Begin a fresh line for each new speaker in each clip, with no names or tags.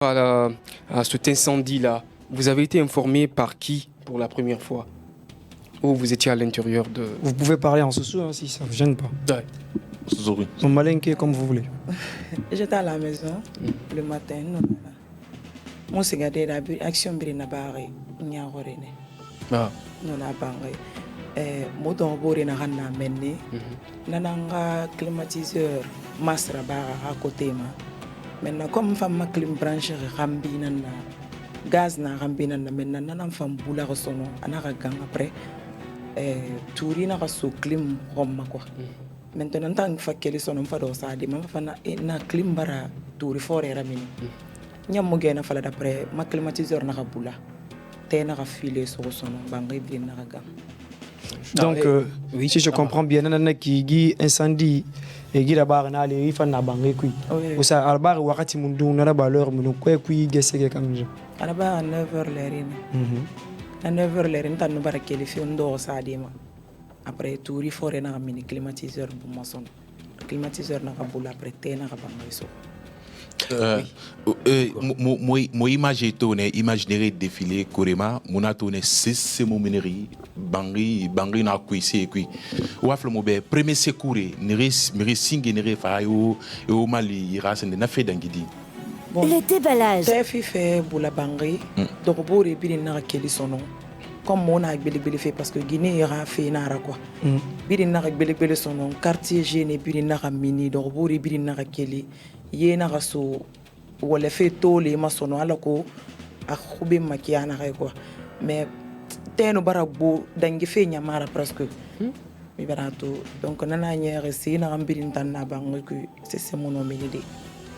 À cet incendie-là, vous avez été informé par qui pour la première fois? Ou vous étiez à l'intérieur de...
Vous pouvez parler en sous hein, si ça ne vous gêne pas.
Ouais.
Zori.
Mon malinqué comme vous voulez.
J'étais à la maison le matin. Mon segade la action birina bare nyaorene.
Ah.
Non a bangai. Mo don bore na hanna menni. Nananga climatiseur masra bara à côté ma. Maintenant comme femme ma clim branche rambi nana. Gaz na rambi nana maintenant nanan femme boula resono anaka gang après. Touri na so clim romma quoi. Maintenant tant que fakeli sono fado sa di ma fa na clim bara touri fore ramini. Nyam gena fala d'après ma climatiseur na kabula té na filé sur son bangai bien na gam.
Donc oui, si je comprends bien nana qui gi incendie et gi d'abord na les fa na bangai kui. Ou ça albar wakati mundu na ba leur mundu kui gesse ke kamje.
Alaba à 9h l'heure. À 9h l'heure tan no bara keli fi ndo sa di ma. Après touri fore na mini climatiseur bu ma son. Climatiseur na kabula après té na bangai so.
Moi image tourné imaginer défilé Korema mona tourné c'est mon minerie bangi na kuisi kui wafle mo be premier secours nere singe nere fa yo mali irasen na fait dangidi
le déballage
Tefi fait boula bangi donc bori bi na keli sono comme mon a gbele fait parce que Guinée ira fait nara quoi bi na gbele sono quartier gêné bi na mini donc bori bi na keli yena raso wala fait tôt les maçons alors ko a khube makiana quoi mais teno baragbo dangi fe nyamara presque mi barato donc nana nyere si na ambirin tanna bango que c'est mon nom minide.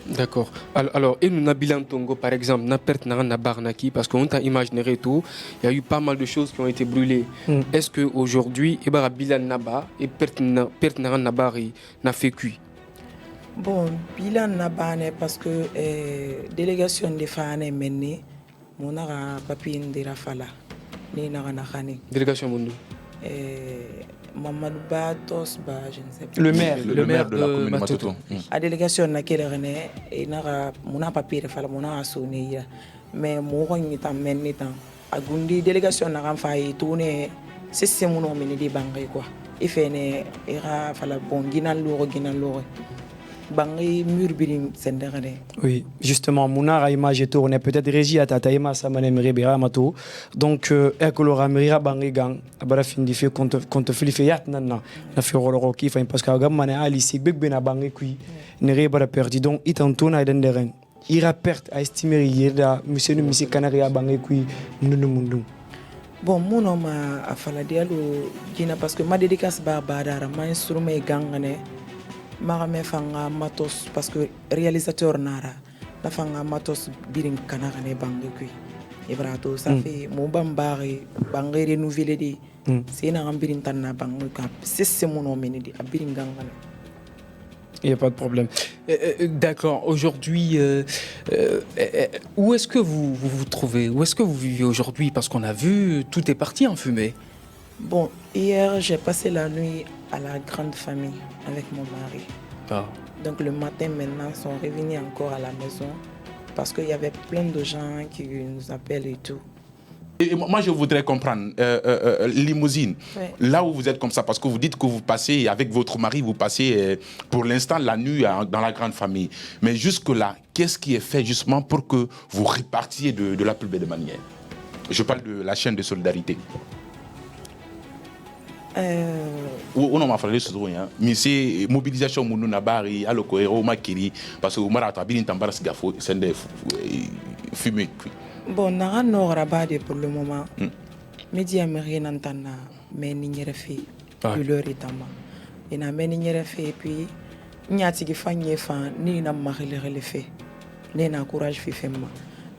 D'accord. Alors, et nous Nabilan Tongo, par exemple, n'a perte na barnaki parce qu'on t'a imaginé tout. Il y a eu pas mal de choses qui ont été brûlées. Est-ce que aujourd'hui, Ibara Bilan Naba et perte na Nabari n'a fait cuit?
Bon, bilan na bane parce que délégation de fane menni mon a papier de rafala ni na khani
Délégation Mundu.
Mamadou Batos ba je ne sais pas.
Le maire
de la commune de Matoto.
A délégation na kele rené et na mon a papier rafala mon a sonné mais mo ronni tam menni tam a gundi délégation na ram fay tourner c'est mon nom ni di bangay quoi il fait ne ira fala bon ginal loro
oui, justement, Mounara image tourne peut-être régie à Tataïma Samanem Ribera Mato. Donc, Ekolora Mira Bangigang, Abara fin di fait contre Filifeyat Nana, la Fiororo qui fait parce que Gamana Alice, Big Ben a bangé qui ne rébara perdu. Donc, il en tourne à Denderen. Il a perte à estimer hier, monsieur le Missi Canaria bangé qui nous.
Bon, mon homme a fallu dire Gina parce que ma dédicace Barbara, ma instrument est gangane. Marame fanga matos parce que réalisateur nara la fanga matos birin kanara ne bangue kui ibrato ça fait mon bambari bangue renouvelé di c'est na ambirin tanna bangue ka c'est mon nom di abirin gangana.
Il n'y a pas de problème.
D'accord. Aujourd'hui, où est-ce que vous vous trouvez? Où est-ce que vous vivez aujourd'hui? Parce qu'on a vu, tout est parti en fumée.
Bon, hier, j'ai passé la nuit à la grande famille avec mon mari.
Ah.
Donc le matin, maintenant, ils sont revenus encore à la maison parce qu'il y avait plein de gens qui nous appellent et tout.
Et moi, je voudrais comprendre, limousine,
Ouais.
là où vous êtes comme ça, parce que vous dites que vous passez, avec votre mari, vous passez pour l'instant la nuit dans la grande famille. Mais jusque-là, qu'est-ce qui est fait justement pour que vous repartiez de la plus belle manière? Je parle de la chaîne de solidarité. On a fait ce truc, mais c'est mobilisation mon nabari à l'okoero makiri parce que marata bin tambaras gafo c'est des fumée.
Bon, nara n'aura pas de pour le moment. Média américain n'entend mais n'y refait plus leur étama. Il n'a mais n'y refait et puis n'y a tige fanye fan ni n'a marre le fait ni n'a courage fait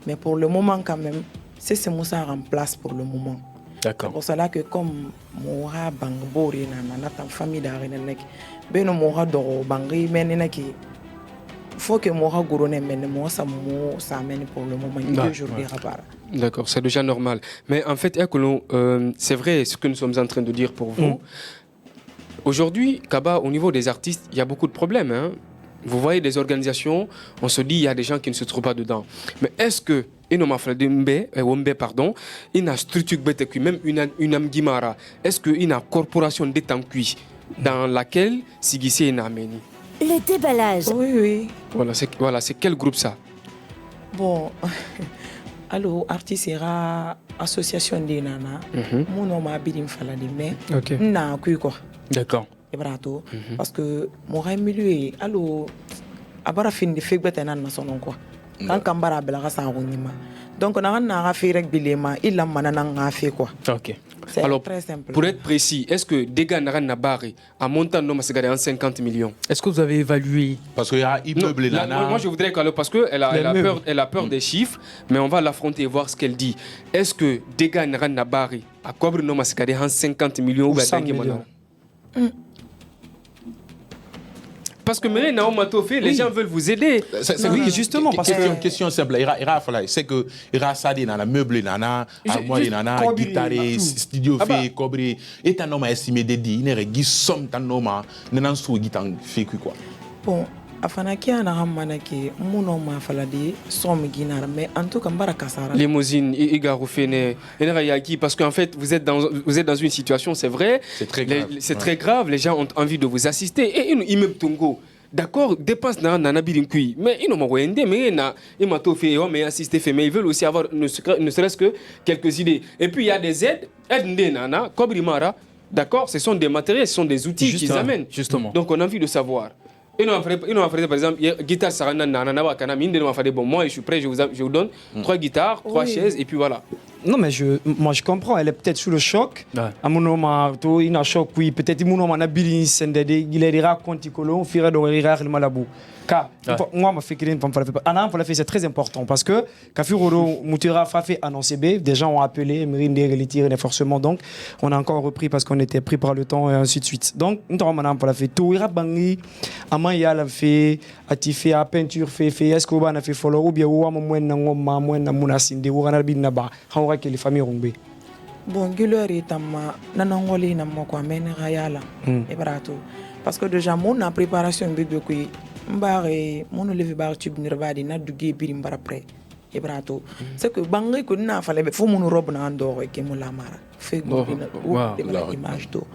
mais pour le moment quand même c'est Moussa en place pour le moment.
D'accord.
C'est pour cela que comme Moura Bangbori na ta famille d'Arenek, ben Moura Doro Bangri menaki. Faut que Moura Gourone mène moi ça mène pour le moment 2 jours de rapport.
D'accord, c'est déjà normal. Mais en fait, c'est vrai ce que nous sommes en train de dire pour vous. Aujourd'hui, Kaba, au niveau des artistes, il y a beaucoup de problèmes. Hein. vous voyez des organisations, on se dit il y a des gens qui ne se trouvent pas dedans. Mais est-ce que il y a structure même une amgimara, est-ce qu'il y a une corporation d'étancui dans laquelle Sigissé est amené?
Le déballage.
Oui.
Voilà, c'est quel groupe ça?
Bon, alors, artiste sera association des nanas. Mon nom a bien fallu mais n'a quoi.
D'accord.
Parce que mon milieu, alors, à part fin de fait que nan son quoi. Quand Kambara bela sa ronima. Donc on a un affaire avec Bilema, il a manan a fait quoi.
Ok.
C'est
alors,
très simple.
Pour être précis, est-ce que Dega Naranabari a monté un nom à 50 millions?
Est-ce que vous avez évalué?
Parce qu'il y a immeuble là.
Moi je voudrais qu'elle, parce qu'elle a peur des chiffres, mais on va l'affronter et voir ce qu'elle dit. Est-ce que Dega Naranabari a couvert un nom à 50 millions ou
100 millions?
Parce que maintenant, les gens veulent vous aider.
Oui, justement. Parce que
question simple. C'est que il y a ça dans la meuble, armoire, guitare, studio fait, cobre. Et un homme estimé de dire, il y a une somme d'un homme, n'en sous guitare fait quoi.
Bon, afanaki anahamanaki mon homme a fallu somme guinare, mais en tout cas, Mbarakasara.
Limousine, Igaroufene, Enerayaki, parce qu'en fait, vous êtes dans une situation, c'est vrai.
C'est très grave.
C'est très grave. Les gens ont envie de vous assister. Et ils me tongo. D'accord, dépense dans Nanabirinqui. Mais ils n'ont pas aidé, mais ils m'ont fait, mais assisté, mais ils veulent aussi avoir ne serait-ce que quelques idées. Et puis il y a des aides des nana, Kobrimara. D'accord, ce sont des matériels, ce sont des outils qu'ils amènent.
Justement.
Donc on a envie de savoir. Ils ont fait par exemple, guitare Sarana Nana Kanam, bon, moi je suis prêt, je vous donne 3 guitares, 3 chaises, et puis voilà.
Non, mais moi je comprends, elle est peut-être sous le choc. À mon moment, il y a un choc, oui, peut-être mon moment, il est raconté que l'on fait de malabou. Car moi, ma fait c'est très important parce que Kafuroro Moutera fait annoncer B, des gens ont appelé, Mérine les tirer forcément, donc on a encore repris parce qu'on était pris par le temps et ainsi de suite. Donc, nous avons fait tout, il y a bangi, Amaya l'a fait, Atifé, à peinture fait, Escoban a fait follow, ou bien ou à Mounasinde, ou à Naba, on que les familles ont bé.
Bon, Guller est à ma nanangoli n'a pas quoi, mais Rayala, et barato. Parce que déjà, mon préparation de qui. Mbare mon lever bar tube nirvadi na dugué birim bara près et brato c'est que bangé ko na fallait faut mon robe na andor et que mon la mara fait image to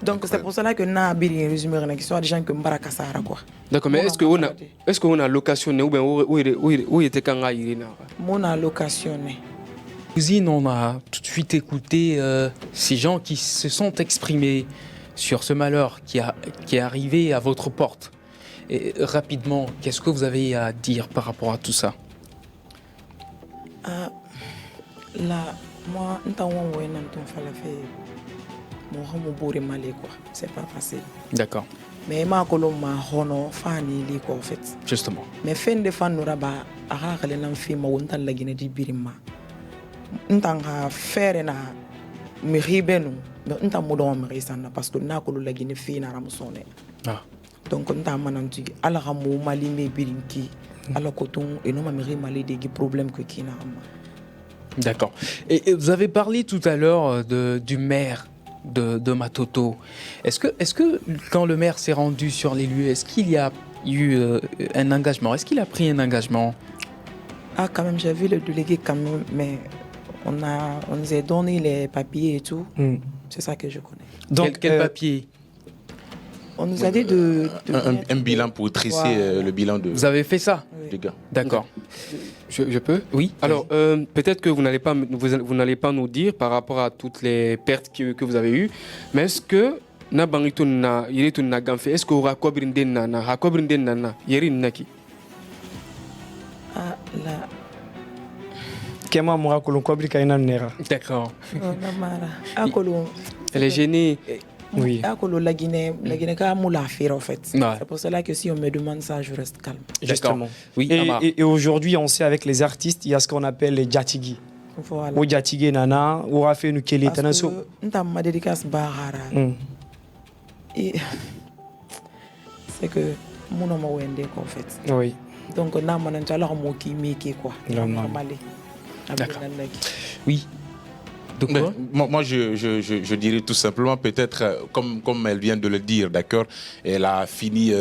donc c'est pour cela que na birim résumé qui soit des gens que mbara kasara quoi.
D'accord, mais est-ce qu'on a locationné ou bien où était quand Irina?
Mon a locationné.
Cousine, on a tout de suite écouté ces gens qui se sont exprimés sur ce malheur qui est arrivé à votre porte. Et rapidement, qu'est-ce que vous avez à dire par rapport à tout ça?
Là, moi, c'est pas facile.
D'accord.
Mais ma colomma hono fani li ko fait.
Justement.
Mais fin de fan no raba aga kale nan fi ma wonta la gine di birima. Ntanga faire na mi ribenu, nta modon mi risana parce que na ko la gine fi na ramsone. Donc on t'a mananti ala ramu mali me birinki ala coton et non ma mairie malé des problèmes que qui n'a.
D'accord. Et vous avez parlé tout à l'heure du maire de Matoto. Est-ce que quand le maire s'est rendu sur les lieux, est-ce qu'il y a eu un engagement? Est-ce qu'il a pris un engagement?
Ah quand même j'ai vu le délégué quand même, mais on nous a donné les papiers et tout. C'est ça que je connais.
Donc quel papier?
On nous a dit
un bilan pour tresser le bilan de...
Vous avez fait ça?
Les gars.
D'accord.
Je peux?
Oui.
Alors, peut-être que vous n'allez pas nous dire par rapport à toutes les pertes que vous avez eues, mais est-ce que est-ce que vous avez naki?
Ah là.
Kema moura kolon kobri kaina nera.
D'accord.
Elle est gênée.
Oui.
La Guinée a moula faire en fait. C'est pour cela que si on me demande ça, je reste calme.
Justement.
Oui.
Et aujourd'hui, on sait avec les artistes, il y a ce qu'on appelle les Djatigi.
Voilà.
Ou Djatigi nana, ou Rafé Nukele Tanaso.
Parce que ma dédicace Bahara. Et c'est que mon nom est Wende en fait.
Oui.
Donc on a un alors mot qui m'est quoi.
D'accord. Oui. De quoi?
Moi, je dirais tout simplement, peut-être, comme elle vient de le dire, d'accord, elle a fini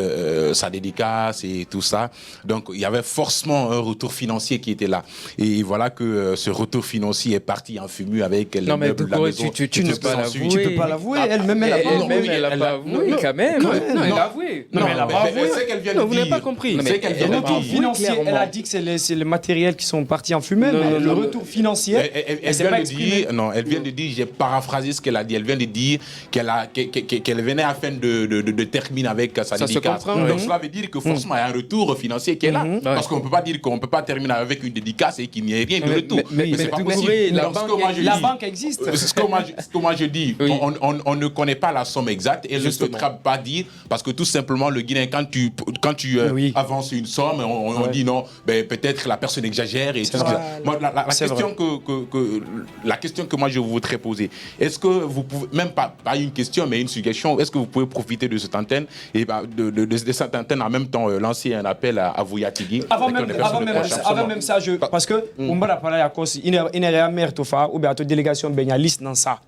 sa dédicace et tout ça. Donc, il y avait forcément un retour financier qui était là. Et voilà que ce retour financier est parti en fumée avec les meubles de la maison.
Tu ne peux pas l'avouer.
Tu peux pas l'avouer. Elle-même, elle a pas avoué.
Oui, quand même.
Non, elle a avoué.
Non, mais elle a pas avoué.
C'est qu'elle vient de
Non, vous
dire.
n'avez pas compris.
C'est qu'elle vient
Le
de
retour
dire.
financier,
clairement.
elle a dit que c'est les matériels qui sont partis en fumée,
Non,
mais
non,
le
non,
retour financier,
Elle
s'est
vient
pas
de
exprimée.
dire, non, elle vient de dire, j'ai paraphrasé ce qu'elle a dit. Elle vient de dire qu'elle venait afin de terminer avec sa
Ça se
dédicace.
comprend,
Donc
oui.
cela veut dire que forcément il y a un retour financier qui est là. Parce qu'on ne peut pas dire qu'on ne peut pas terminer avec une dédicace et qu'il n'y ait rien de retour.
mais
c'est pas
vous
possible.
pourrez,
Donc, ce que moi, je
La
dis-
banque existe.
Ce que moi je dis,
Oui.
on ne connaît pas la somme exacte et elle ne souhaitera pas dire parce que tout simplement le Guinéen quand tu
Oui.
avances une somme on dit non, ben, peut-être la personne exagère et tout ça.
vrai.
Moi, la
C'est
question la question que moi je voudrais poser, est-ce que vous pouvez, même pas une question mais une suggestion, est-ce que vous pouvez profiter de cette antenne et de cette antenne en même temps lancer un appel à vous Yatigi
Avant même ça, parce que on va parler à cause il y a mère tofa ou bien délégation ben liste dans ça.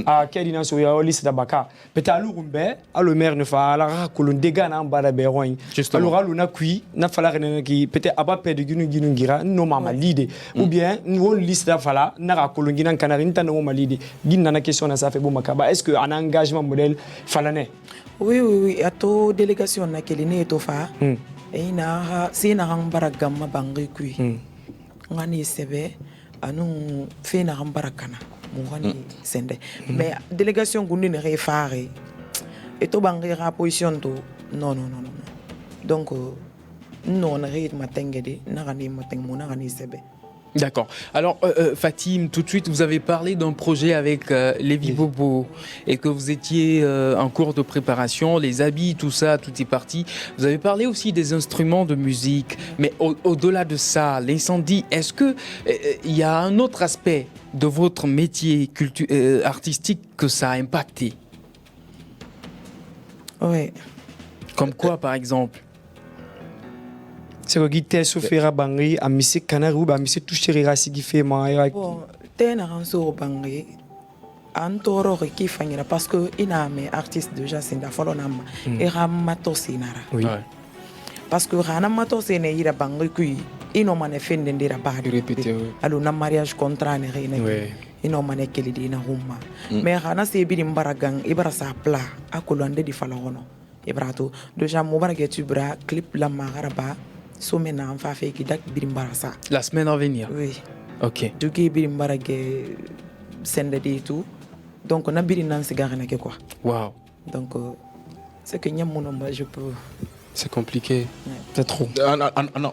A quelle ination ya liste d'abaka. Peut-être à l'ourumbe, à le maire ne fa la kolon dégâts na mbara beroin. Alors à na kui na fala qui peut-être aba pe de ginu gira no mama lide ou bien nous liste da fala na kolon gina kanari nta no mama lide. Gina na question na ça fait bon makaba. Est-ce que un engagement modèle falane?
Oui. Ato délégation na keline eto fa. Et na si na hambara gamma bangi kui. Ngani sebe anu fe na hambara kana. Mouani sende. Mais délégation gundi ne réfare. Et to bangi ra position to non. Donc non na ré matengede na gani mateng mona gani sebe.
D'accord. Alors, Fatim, tout de suite, vous avez parlé d'un projet avec Lévi Bobo et que vous étiez en cours de préparation, les habits, tout ça, tout est parti. Vous avez parlé aussi des instruments de musique, mais au-delà de ça, l'incendie, est-ce que il y a un autre aspect de votre métier artistique que ça a impacté?
Oui.
Comme quoi, par exemple?
C'est que guité sofera bangi a misi kanaru ba misi toucherira sigi fait ma
Bon, tena ranso bangi antoro ki fanyira parce que ina me artiste déjà c'est da folo nama e ramato sinara.
oui.
Ouais.
Parce que rana mato sene ira bangi kui ino mane fende ndira ba
Répéter, oui.
alors na mariage contrat ne rene
Oui.
ino mane keli dina humma mais rana se bi mbaragang ibara sa pla akolande di fala hono ibrato déjà mo barage tu bra clip la magaraba so mena en fa fe ki dak bi mbarasa.
La semaine à venir.
Oui.
Ok.
Dugi bi mbarage sende di tout donc na biri nan sigara na ke quoi.
Wow.
Donc c'est que nyamuno moi je peux.
C'est compliqué.
C'est trop.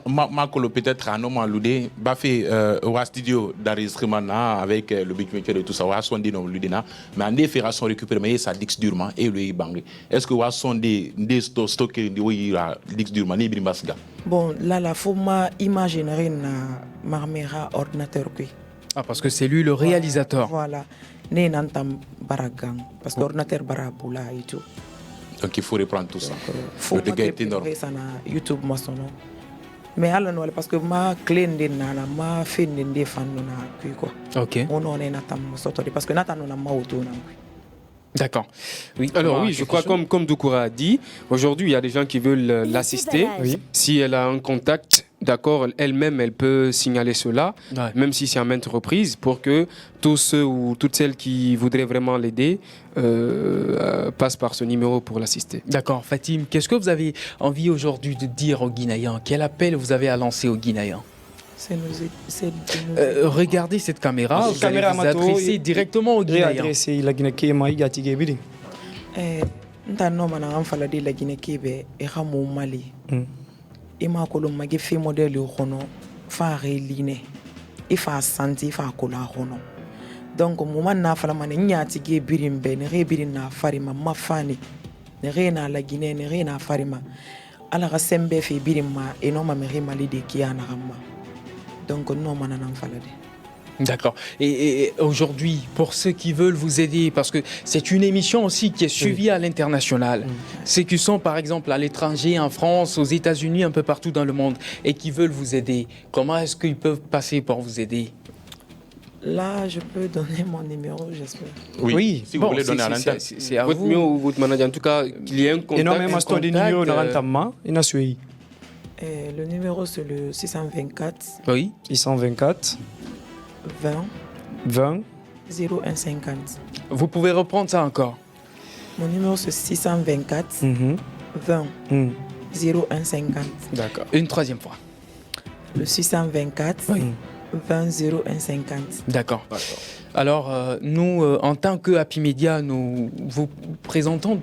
Makolo peut-être un homme aludé bafé au studio d'enregistrement avec le beatmaker et tout ça wa sonde no ludena mais en fération récupérer mais ça dix durement et le bangé est-ce que wa sonde des stocker de oui dix durement ni bimbasga.
Bon là la faut ma imaginer na marmera ordinateur kui.
Ah, parce que c'est lui le réalisateur.
Voilà. Ne nantam baragang parce que ordinateur barabula et tout.
Donc il faut reprendre tout ça.
Faut
le dégât est énorme.
ça na YouTube moi son nom. Mais alors non parce que ma clé na ma fin de fan na kui quoi.
Ok.
On on est natam soto parce que natam na ma auto na kui.
D'accord. Oui.
Alors
Thomas,
oui, je
quelque
crois
chose?
comme Doukoura a dit, aujourd'hui il y a des gens qui veulent l'assister.
Oui.
Si elle a un contact, d'accord, elle-même elle peut signaler cela,
Ouais.
même si c'est à maintes reprises, pour que tous ceux ou toutes celles qui voudraient vraiment l'aider passent par ce numéro pour l'assister.
D'accord. Fatim, qu'est-ce que vous avez envie aujourd'hui de dire aux Guinéens? Quel appel vous avez à lancer aux Guinéens? Regardez cette caméra, vous allez vous adresser directement aux Guinéens.
Réadresser la Guinée qui m'a yatigi bidi.
Nta no mana an fala de la Guinée kebe e xamu Mali. Ima ko lo magi fi modèle xono fa reline. Ifa santi fa ko la xono. Donc moment na fala man nyati ge birimbe ne re birina farima mafani. Ne re na la Guinée ne re na farima. Ala ga sembe fi birima e no ma me re Mali de kiana ramma. Donc non mana nan fala de.
D'accord. Et aujourd'hui, pour ceux qui veulent vous aider, parce que c'est une émission aussi qui est suivie à l'international, ceux qui sont par exemple à l'étranger, en France, aux États-Unis, un peu partout dans le monde, et qui veulent vous aider, comment est-ce qu'ils peuvent passer pour vous aider?
Là, je peux donner mon numéro, j'espère.
Oui,
si
bon,
vous voulez donner à l'antenne.
c'est à
Votre
vous.
mieux ou votre manager, en tout cas, qu'il y ait un contact.
Énormément de
contact,
numéros dans l'entamement. Il y a suivi.
Le numéro, c'est le 624
Oui.
624
20
20
0150.
Vous pouvez reprendre ça encore.
Mon numéro, c'est 624
mhm,
20
mhm.
0150.
D'accord.
Une troisième fois.
Le 624
Oui.
20 0150.
D'accord. Alors, nous, en tant que Happy Media, nous vous présentons